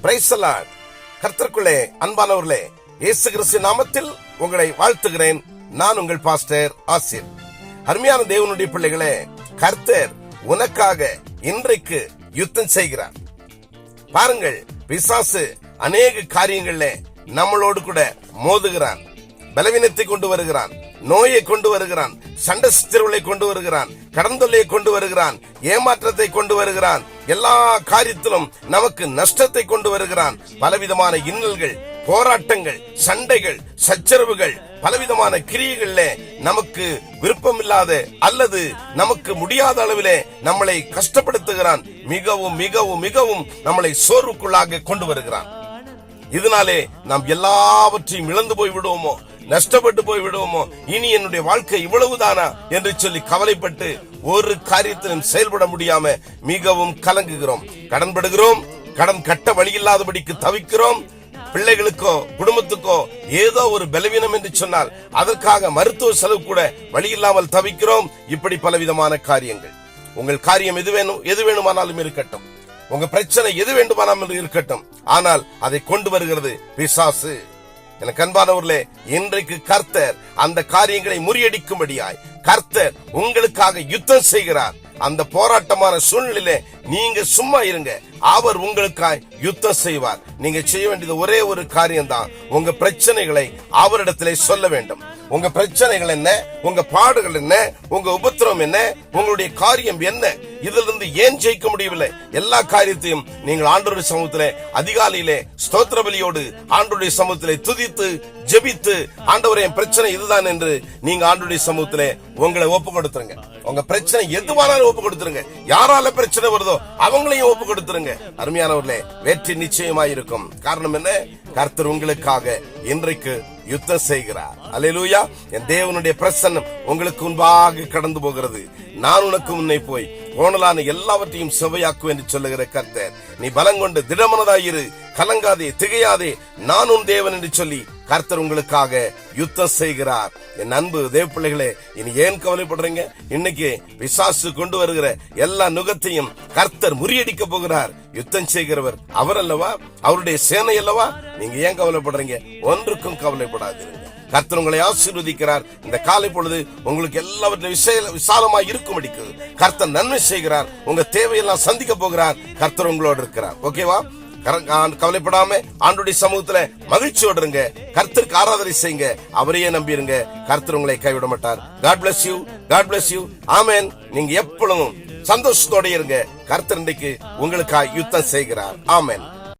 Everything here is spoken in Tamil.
Praise the Lord. கர்த்தருக்குள்ளே அன்பானவர்களே, இயேசு கிறிஸ்து நாமத்தில் உங்களை வாழ்த்துகிறேன். நான் உங்கள் பாஸ்டர் ஆசிர். அருமையான தேவனுடைய பிள்ளைகளே, கர்த்தர் உனக்காக இன்றைக்கு யுத்தம் செய்கிறார். பாருங்கள், பிசாசு அநேக காரியங்கள்ல நம்மளோடு கூட மோதுகிறான். பலவீனத்தை கொண்டு வருகிறான், நோயை கொண்டு வருகிறான், சண்டை சச்சரவுகளை கொண்டு வருகிறான், கடன் தொல்லையை கொண்டு வருகிறான், ஏமாற்றத்தை கொண்டு வருகிறான், எல்லா காரியத்திலும் நமக்கு நஷ்டத்தை கொண்டு வருகிறான். பலவிதமான இன்னல்கள், போராட்டங்கள், சண்டைகள், சச்சரவுகள், பலவிதமான கிரியைகள்ல நமக்கு விருப்பமில்லாத அல்லது நமக்கு முடியாத அளவிலே நம்மளை கஷ்டப்படுத்துகிறான். மிகவும் மிகவும் மிகவும் நம்மளை சோர்வுக்குள்ளாக கொண்டு வருகிறான். இதனாலே நாம் எல்லாவற்றையும் இழந்து போய் விடுவோமோ, நஷ்டப்பட்டு போய் விடுவோமோ, இனி என்னுடைய வாழ்க்கை இவ்வளவுதானா என்று சொல்லி கவலைப்பட்டு ஒரு காரியத்திலும் செயல்பட முடியாம மிகவும் கலங்குகிறோம், கடன்படுகிறோம், கடன் கட்ட வழியில்லாதபடிக்கு தவிக்கிறோம். பிள்ளைகளுக்கோ குடும்பத்துக்கோ ஏதோ ஒரு பலவீனம் என்று சொன்னால் அதற்காக மருத்துவ செலவு கூட வழியில்லாமல் தவிக்கிறோம். இப்படி பலவிதமான காரியங்கள். உங்கள் காரியம் எது வேணுமானாலும் இருக்கட்டும், உங்க பிரச்சனை எது வேண்டுமானாலும் இருக்கட்டும், ஆனால் அதை கொண்டு வருகிறது பிசாசு. எனக்கு அன்பானவர்களே, இன்றைக்கு கர்த்தர் அந்த காரியங்களை முறியடிக்கும்படியாய் கர்த்தர் உங்களுக்காக யுத்தம் செய்கிறார். அந்த போராட்டமான சூழ்நிலையில நீங்க சும்மா இருங்க, அவர் உங்களுக்காய் யுத்தம் செய்வார். நீங்க செய்ய வேண்டியது ஒரே ஒரு காரியம் தான், உங்க பிரச்சனைகளை அவரிடத்திலே சொல்ல வேண்டும். உங்க பிரச்சனைகள் என்ன, உங்க பாடுகள் என்ன, உங்க உபத்திரம் என்ன, உங்களுடைய காரியம் என்ன, இதிலிருந்து ஏன் ஜெயிக்க முடியவில்லை, எல்லா காரியத்தையும் நீங்கள் ஆண்டவருடைய சமூகத்திலே அதிகாலையிலே ஸ்தோத்திர பலியோடு ஆண்டவருடைய சமூகத்திலே துதித்து ஜெபித்து, ஆண்டவரே என் பிரச்சனை இதுதான் என்று நீங்க ஆண்டவருடைய சமூகத்திலே உங்களை ஒப்பு கொடுத்துருங்க. உங்க பிரச்சனை எதுவானாலும் ஒப்பு கொடுத்துருங்க. யாரால பிரச்சனை வருதோ அவங்களையும் ஒப்பு கொடுத்துருங்க. அருமையானவர்களே, வெற்றி நிச்சயமாயிருக்கும். காரணம் என்ன? கர்த்தர் உங்களுக்காக இன்றைக்கு யுத்தம் செய்கிறார். அல்லேலூயா. என் தேவனுடைய பிரசன்னம் உங்களுக்கு முன்பாக கடந்து போகிறது. நான் உனக்கு முன்னே போய் கோணலான எல்லாவற்றையும் செவ்வையாக்கும் என்று சொல்லுகிற கர்த்தர், நீ பலங்கொண்டு திடமனதாயிரு, கலங்காதே, திகையாதே, நான் உன் தேவன் என்று சொல்லி கர்த்தர் உங்களுக்காக யுத்தம் செய்கிறார். என் அன்பு தேவ பிள்ளைகளே, இனி ஏன் கவலைப்படுறீங்க? இன்னைக்கு பிசாசு கொண்டு வருகிற எல்லா நுகத்தையும் கர்த்தர் முறியடிக்க போகிறார். யுத்தம் செய்கிறவர் அவர் அல்லவா, அவருடைய சேனை அல்லவா? நீங்க ஏன் கவலைப்படுறீங்க? ஒன்றுக்கும் கவலைப்படாதீங்க. கர்த்தர் உங்களை ஆசீர்வதிக்கிறார். இந்த காலை பொழுது உங்களுக்கு எல்லாவற்றையும் விசாலமாய் இருக்கும்படிக்கு கர்த்தர் நன்மை செய்கிறார். உங்க தேவையெல்லாம் சந்திக்க போகிறார். கர்த்தர் உங்களோடு இருக்கிறார். ஓகேவா? கவலைப்படாம ஆண்டவருடைய சமூகத்துல மகிழ்ச்சியோடு இருங்க. கர்த்தருக்கு ஆராதனை செய்யுங்க. அவரையே நம்பிருங்க. கர்த்தர் உங்களை கைவிட மாட்டார். God bless you. God bless you. ஆமென். நீங்க எப்பொழுதும் சந்தோஷத்தோட இருங்க. கர்த்தர் இன்றைக்கு உங்களுக்காக யுத்தம் செய்கிறார். ஆமென்.